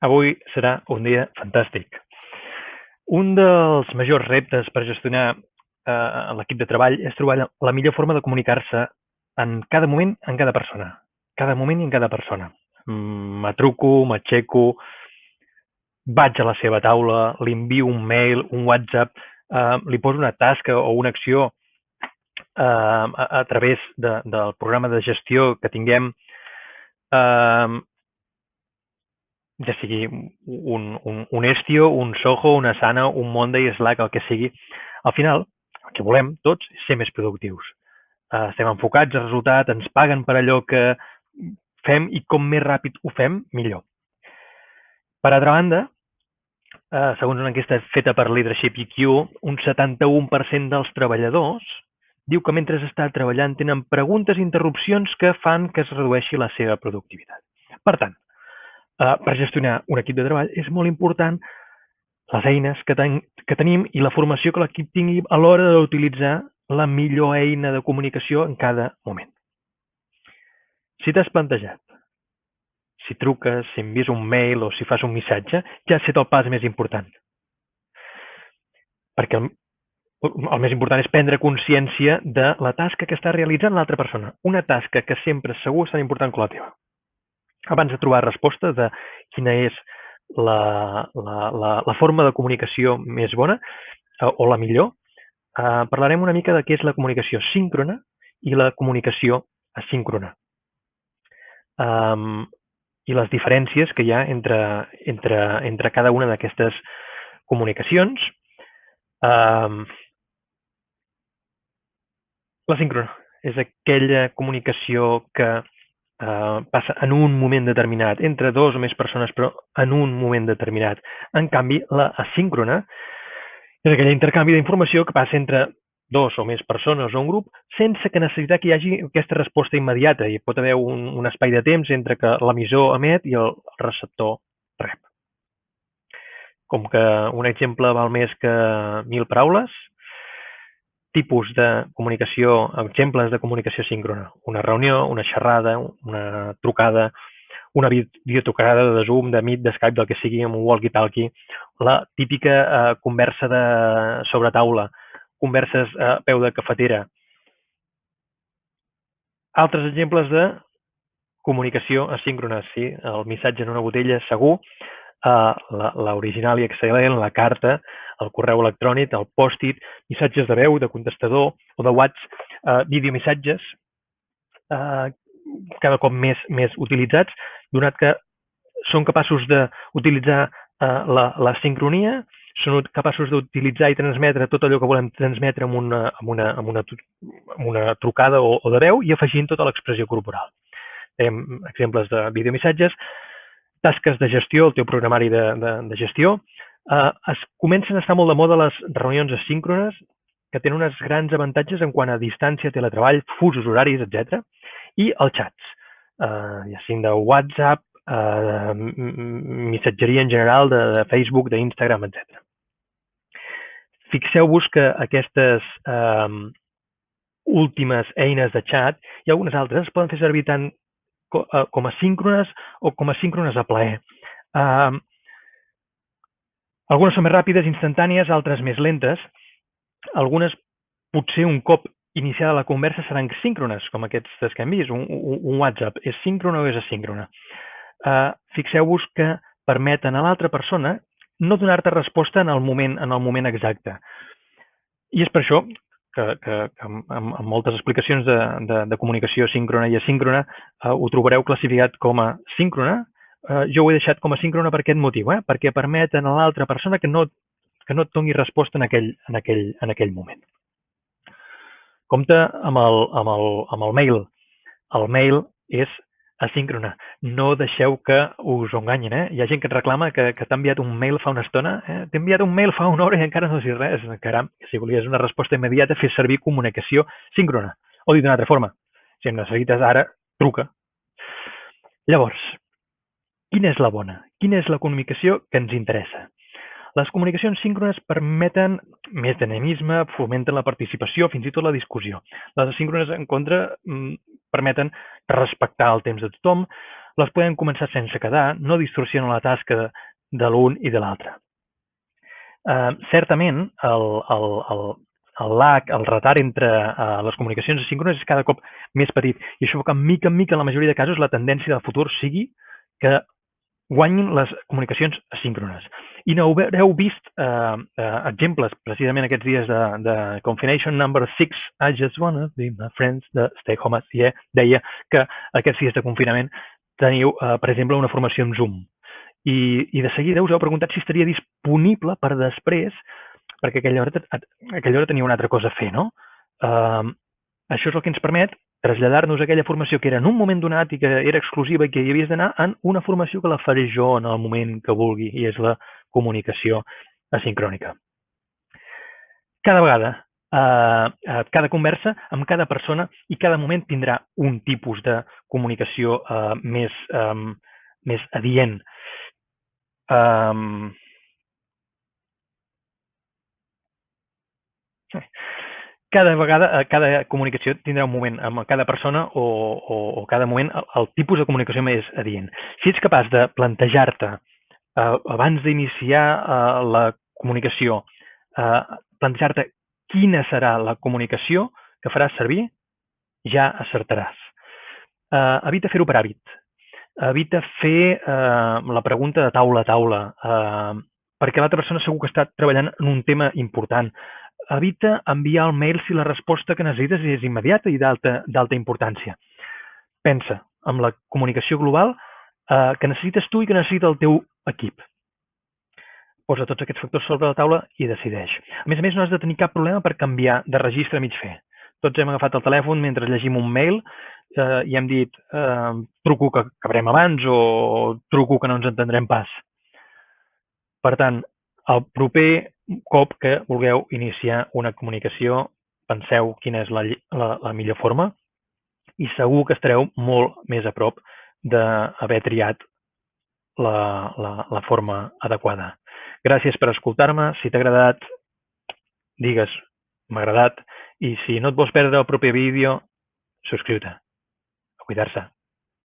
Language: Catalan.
Avui serà un dia fantàstic. Un dels majors reptes per gestionar l'equip de treball és trobar la millor forma de comunicar-se en cada moment, en cada persona. Cada moment i en cada persona. M'atruco, m'aixeco, vaig a la seva taula, li envio un mail, un WhatsApp, li poso una tasca o una acció a través del programa de gestió que tinguem, ja sigui un Estio, un Soho, una Asana, un Monday, Slack, el que sigui. Al final, el que volem tots és ser més productius. Estem enfocats al resultat, ens paguen per allò que fem i com més ràpid ho fem, millor. Per altra banda, segons una enquesta feta per Leadership IQ, un 71% dels treballadors diu que mentre està treballant tenen preguntes i interrupcions que fan que es redueixi la seva productivitat. Per tant, per gestionar un equip de treball és molt important les eines que tenim i la formació que l'equip tingui a l'hora d'utilitzar la millor eina de comunicació en cada moment. Si t'has plantejat, si truques, si envies un mail o si fas un missatge, ja has fet el pas més important. Perquè el més important és prendre consciència de la tasca que està realitzant l'altra persona. Una tasca que sempre segur és tan important com la teva. Abans de trobar resposta de quina és la forma de comunicació més bona o la millor, parlarem una mica de què és la comunicació síncrona i la comunicació asíncrona. I les diferències que hi ha entre cada una d'aquestes comunicacions. La síncrona és aquella comunicació que passa en un moment determinat, entre dos o més persones, però en un moment determinat. En canvi, la asíncrona és aquell intercanvi d'informació que passa entre dos o més persones o un grup sense que necessitar que hi hagi aquesta resposta immediata. Hi pot haver un espai de temps entre que l'emissor emet i el receptor rep. Com que un exemple val més que 1.000 paraules, tipus de comunicació, exemples de comunicació síncrona. Una reunió, una xerrada, una trucada, una videotrucada de Zoom, de Meet, de Skype, del que sigui, amb un walkie-talkie, la típica conversa sobre taula, converses a peu de cafetera. Altres exemples de comunicació asíncrona, sí, el missatge en una botella segur, l'original i excel·lent, la carta, el correu electrònic, el post-it, missatges de veu, de contestador o de WhatsApp, videomissatges, cada cop més utilitzats, donat que són capaços d'utilitzar la sincronia, són capaços d'utilitzar i transmetre tot allò que volem transmetre amb una trucada o de veu i afegint tota l'expressió corporal. Tenim exemples de videomissatges, tasques de gestió, el teu programari de gestió. Es comencen a estar molt de moda les reunions asíncrones, que tenen uns grans avantatges en quant a distància, teletreball, fusos horaris, etc. I els xats, ja siguin de WhatsApp, missatgeria en general, de Facebook, d'Instagram, etc. Fixeu-vos que aquestes últimes eines de xat i algunes altres es poden fer servir tant com a síncrones o com a síncrones a plaer. Algunes són més ràpides, instantànies, altres més lentes. Algunes, potser un cop iniciada la conversa, seran síncrones, com aquestes que hem vist. Un WhatsApp és síncrona o és asíncrona? Fixeu-vos que permeten a l'altra persona no donar-te resposta en el moment exacte. I és per això que amb moltes explicacions de comunicació síncrona i asíncrona ho trobareu classificat com a síncrona. Jo ho he deixat com a síncrona per aquest motiu, perquè permeten a l'altra persona que no et doni resposta en aquell moment. Compte amb el mail. El mail és asíncrona. No deixeu que us enganyin. Hi ha gent que et reclama que t'ha enviat un mail fa una estona. T'he enviat un mail fa una hora i encara no has dit res. Caram, si volies una resposta immediata, fes servir comunicació síncrona. O dit d'una altra forma, si em necessites ara, truca. Llavors, quina és la bona? Quina és la comunicació que ens interessa? Les comunicacions síncrones permeten més dinamisme, fomenten la participació, fins i tot la discussió. Les asíncrones, en contra, permeten respectar el temps de tothom, les podem començar sense quedar, no distorsionen la tasca de l'un i de l'altre. Certament, el lag, el retard entre les comunicacions asíncrones és cada cop més petit i això que mica en mica, en la majoria de casos, la tendència del futur sigui que guanyin les comunicacions asíncrones. I n'haureu vist exemples precisament aquests dies de Confination Number 6, I just wanna be my friends, de Stay Home deia que aquests dies de confinament teniu, per exemple, una formació en Zoom. I de seguida us heu preguntat si estaria disponible per després, perquè aquella hora tenia una altra cosa a fer, no? Això és el que ens permet traslladar-nos a aquella formació que era en un moment donat i que era exclusiva i que hi havies d'anar en una formació que la faré jo en el moment que vulgui, i és la comunicació asincrònica. Cada vegada, cada conversa amb cada persona i cada moment tindrà un tipus de comunicació més adient. Cada vegada, cada comunicació tindrà un moment amb cada persona o cada moment el tipus de comunicació més adient. Si ets capaç de plantejar-te abans d'iniciar la comunicació, plantejar-te quina serà la comunicació que faràs servir, ja acertaràs. Evita fer-ho per hàbit. Evita fer la pregunta de taula a taula, perquè l'altra persona segur que està treballant en un tema important. Evita enviar el mail si la resposta que necessites és immediata i d'alta importància. Pensa en la comunicació global que necessites tu i que necessita el teu equip. Posa tots aquests factors sobre la taula i decideix. A més, no has de tenir cap problema per canviar de registre a mig fer. Tots hem agafat el telèfon mentre llegim un mail i hem dit truco que acabarem abans o truco que no ens entendrem pas. Per tant, el proper cop que vulgueu iniciar una comunicació, penseu quina és la millor forma i segur que estareu molt més a prop d'haver triat la forma adequada. Gràcies per escoltar-me. Si t'ha agradat, digues m'ha agradat i si no et vols perdre el proper vídeo, subscriu-te. A cuidar-se.